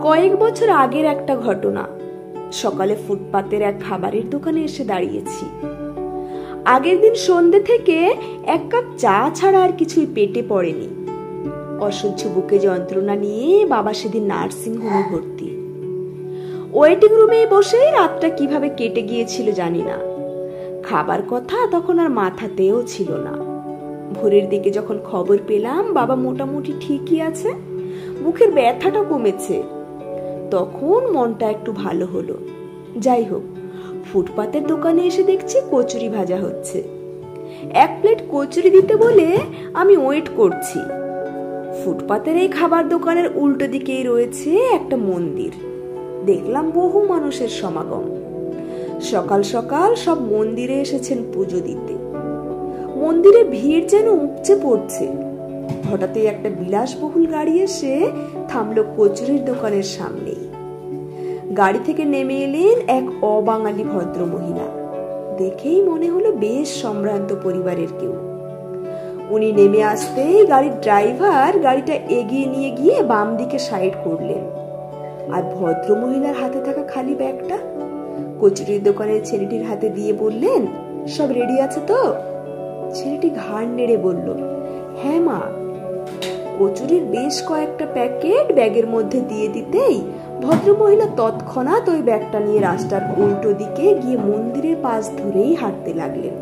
কয়েক বছর আগের একটা ঘটনা। সকালে ফুটপাতের এক খাবারের দোকানে এসে দাঁড়িয়েছি। আগের দিন সন্ধ্যে থেকে এক কাপ চা ছাড়া আর কিছুই পেটে পড়েনি। অসহ্য বুকে যন্ত্রণা নিয়ে বাবা সেদিন নার্সিং হোমে ভর্তি। ওয়েটিং রুমেই বসে রাতটা কিভাবে কেটে গিয়েছিল জানি না। খাবার কথা তখন আর মাথাতেও ছিল না। ভোরের দিকে যখন খবর পেলাম বাবা মোটামুটি ঠিকই আছে, বুকের ব্যথাটা কমেছে, তখন মনটা একটু ভালো হলো। যাই হোক, ফুটপাতের দোকানে এসে দেখছি কচুরি ভাজা হচ্ছে। এক প্লেট কচুরি দিতে বলে আমি ওয়েট করছি। ফুটপাতের এই খাবার দোকানের উল্টো দিকেই রয়েছে একটা মন্দির। দেখলাম বহু মানুষের সমাগম। সকাল সকাল সব মন্দিরে এসেছেন পুজো দিতে। মন্দিরে ভিড় যেন উপচে পড়ছে। হঠাৎই একটা বিলাসবহুল গাড়ি এসে থামলো কচুরির দোকানের সামনেই। গাড়ি থেকে নেমে এলেন এক অবাঙালি ভদ্র মহিলা। দেখেই মনে হলো বেশ সম্ভ্রান্ত পরিবারের কেউ। উনি নেমে আসতেই গাড়ির ড্রাইভার গাড়িটা এগিয়ে নিয়ে গিয়ে বাম দিকে সাইড করলেন, আর ভদ্র মহিলার হাতে থাকা খালি ব্যাগটা কচুরির দোকানের ছেলেটির হাতে দিয়ে বললেন, সব রেডি আছে তো? ছেলেটি ঘাড় নেড়ে বলল, হ্যাঁ মা। কচুরির বেশ কয়েকটা প্যাকেট ব্যাগের মধ্যে দিয়ে দিতেই ভদ্রমহিলা তৎক্ষণাৎ ওই ব্যাগটা নিয়ে রাস্তার উল্টো দিকে গিয়ে মন্দিরের পাশ ধরেই হাঁটতে লাগলেন।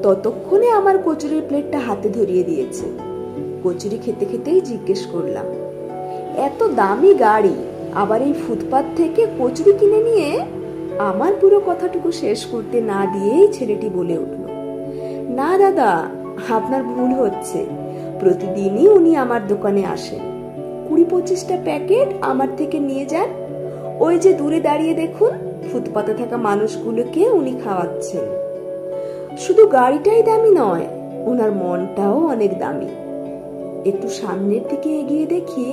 ততক্ষণে আমার কচুরির প্লেটটা হাতে ধরিয়ে দিয়েছে। কচুরি খেতে খেতেই জিজ্ঞেস করলাম, এত দামি গাড়ি আবার এই ফুটপাত থেকে কচুরি কিনে নিয়ে? আমার পুরো কথাটুকু শেষ করতে না দিয়েই ছেলেটি বলে উঠল, না দাদা, আপনার ভুল হচ্ছে। প্রতিদিনই উনি আমার দোকানে আসেন, 20-25টা প্যাকেট আমার থেকে নিয়ে যান। ওই যে দূরে দাঁড়িয়ে দেখুন, ফুটপাতে থাকা মানুষগুলোকে উনি খাওয়াচ্ছেন। শুধু গাড়িটাই দামি নয়, ওনার মনটাও অনেক দামি। একটু সামনের দিকে এগিয়ে দেখি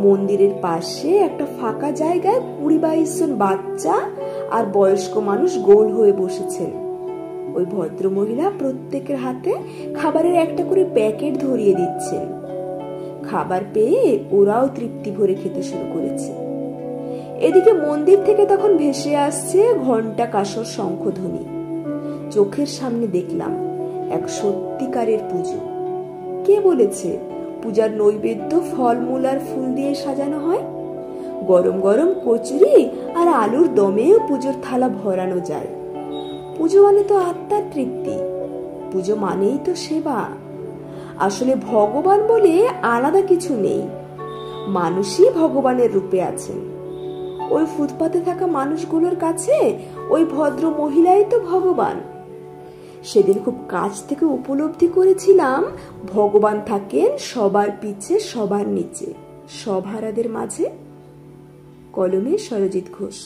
মন্দিরের পাশে একটা ফাঁকা জায়গায় 20-22 জন বাচ্চা আর বয়স্ক মানুষ গোল হয়ে বসেছেন। ওই ভদ্র মহিলা প্রত্যেকের হাতে খাবারের একটা করে প্যাকেট ধরিয়ে দিচ্ছেন। খাবার পেয়ে ওরাও তৃপ্তি ভরে খেতে শুরু করেছে। এদিকে মন্দির থেকে তখন ভেসে আসছে ঘন্টা কাসর শঙ্খধ্বনি। চোখের সামনে দেখলাম এক সত্যিকারের পুজো। কে বলেছে পূজার নৈবেদ্য ফলমূল আর ফুল দিয়ে সাজানো হয়? গরম গরম কচুরি আর আলুর দমেও পুজোর থালা ভরানো যায়। পুজো মানে তো আত্মার তৃপ্তি, পুজো মানেই তো সেবা। আসলে ভগবান বলে আলাদা কিছু নেই, মানুষই ভগবানের রূপে আছেন। ওই ফুটপাতে থাকা মানুষগুলোর কাছে ওই ভদ্র মহিলাই তো ভগবান। সেদিন খুব কাছ থেকে উপলব্ধি করেছিলাম, ভগবান থাকেন সবার পিছে, সবার নিচে, সব হারাদের মাঝে। কলমে সরজিৎ ঘোষ।